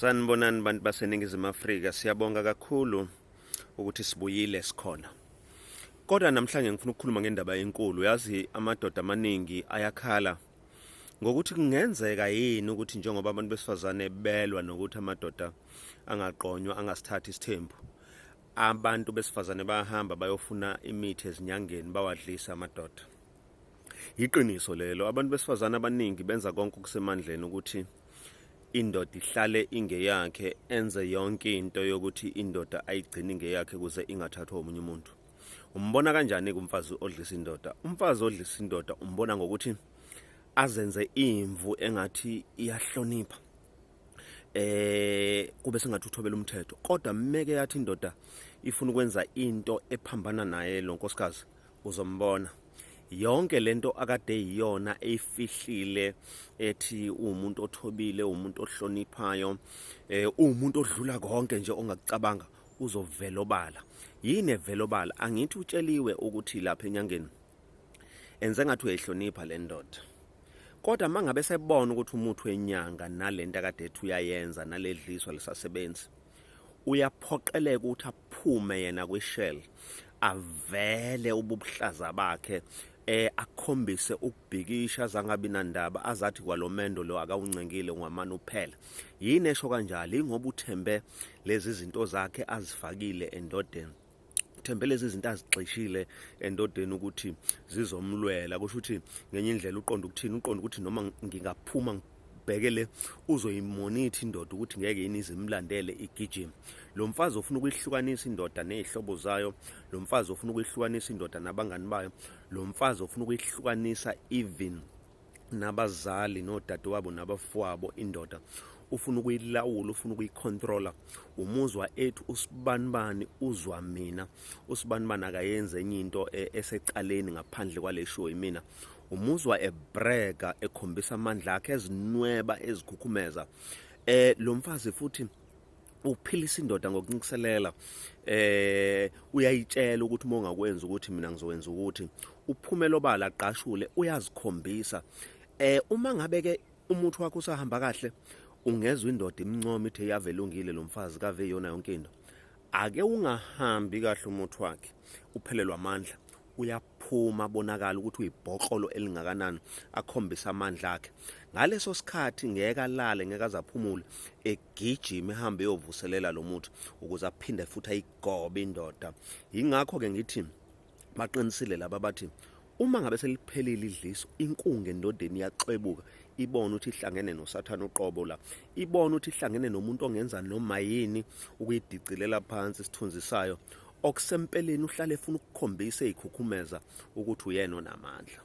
Sanibonani bantu baseningizimu Afrika, siyabonga kakhulu ukuthi sibuyile sikhona. Kodwa namhlanje ngifuna ukukhuluma ngendaba enkulu. Yazi amadoda amaningi ayakhala ngokuthi kungenzeka yini ukuthi njengoba abantu besifazane belwa nokuthi amadoda angaqonywa angasithathi isithembu, abantu besifazane bayahamba bayofuna imithi ezinyangeni bawadlisa amadoda. Iqiniso lelo, abantu besifazane abaningi benza konke okusemandleni ukuthi indoda ihlale ingeyakhe, enze yonke into yokuthi indoda ayigcine ingeyakhe kuze ingathathwa omunye umuntu. Umbona kanjani kumfazi odlisa indoda? Umfazi odlisa indoda umbona ngokuthi azenze imvu engathi iyahlonipha, kube sengathi uthobela umthetho. Kodwa mmeke yathi indoda ifuna ukwenza into ephambana naye lo nkosikazi, uzombona yonke lento akade iyona eyifihlile ethi umuntu othobile, umuntu ohloniphayo, umuntu odlula konke nje ongakucabanga, uzovela obala. Yini evela obala? Angithi utsheliwe ukuthi lapha enyangeni enze ngathi uyayihlonipha le ndoda, kodwa mangabe sebona ukuthi umuthi wenyanga nalento akade ethi uyayenza naledliswa lisasebenzi, uyaphoqeleka ukuthi aphume yena kwishell, avele ububuhlaza bakhe, akhombise ukubhikisha zangabi nandaba, azathi kwalomendo lo akawuncengile ngwamana uphela. Yini esho kanjalo? Ingoba uthembe lezi zinto zakhe azifakile endodeni, uthembe lezi zinto azixishile endodeni ukuthi zizomlwela. Kusho ukuthi ngenye indlela uqonda ukuthini? Uqonda ukuthi noma ngingaphuma ngibhekele uzoyimonitha indoda ukuthi ngeke yini izimlandele igijima. Lo mfazi ofuna ukuyihlukanisa indoda nezihlobo zayo, lo mfazi ofuna ukuyihlukanisa indoda nabangani bayo, lo mfazi ofuna ukuyihlukanisa even nabazali nodadewabo nabafowabo. Indoda ufuna ukuyilawula, ufuna ukuyicontrola. Umuzwa ethi usibanibani uzwa mina, usibanibani akayenze enye into esecaleni ngaphandle kwalesho yimina. Umuzwa ebrega, ekhombisa amandla akhe, ezinweba, ezikhukhumeza. Lo mfazi futhi uphilisa indoda ngokunxiselela, uyayitshela ukuthi uma ungakwenza ukuthi mina ngizowenza ukuthi. Uphumela obala aqashule, uyazikhombisa. Uma ngabe ke umuthi wakho usahamba kahle, ungezwe indoda imncoma ithi yavelungile lo mfazi kave yona yonke into. Ake ungahambi kahle umuthi wakhe, uphelelwa amandla, uyaphuma bonakala ukuthi uyibhoqolo elingakanani, akhombisa amandla akhe. Ngaleso sikhathi ngeke alale, ngeke azaphumule, egijima ehambe eyovuselela lo muthi ukuze aphinde futhi ayigobe indoda. Yingakho ke ngithi baqinisile laba bathi uma ngabe seliphelile idliso, inkungu endodeni iyaxwebuka, ibona ukuthi ihlangene noSathane uqobo la, ibona ukuthi ihlangene nomuntu ongenza noma yini ukuyidicilela phansi isithunzi sayo. Okusempeleni uhlale efuna ukukhombisa ezikhukhumeza ukuthi uyena onamandla.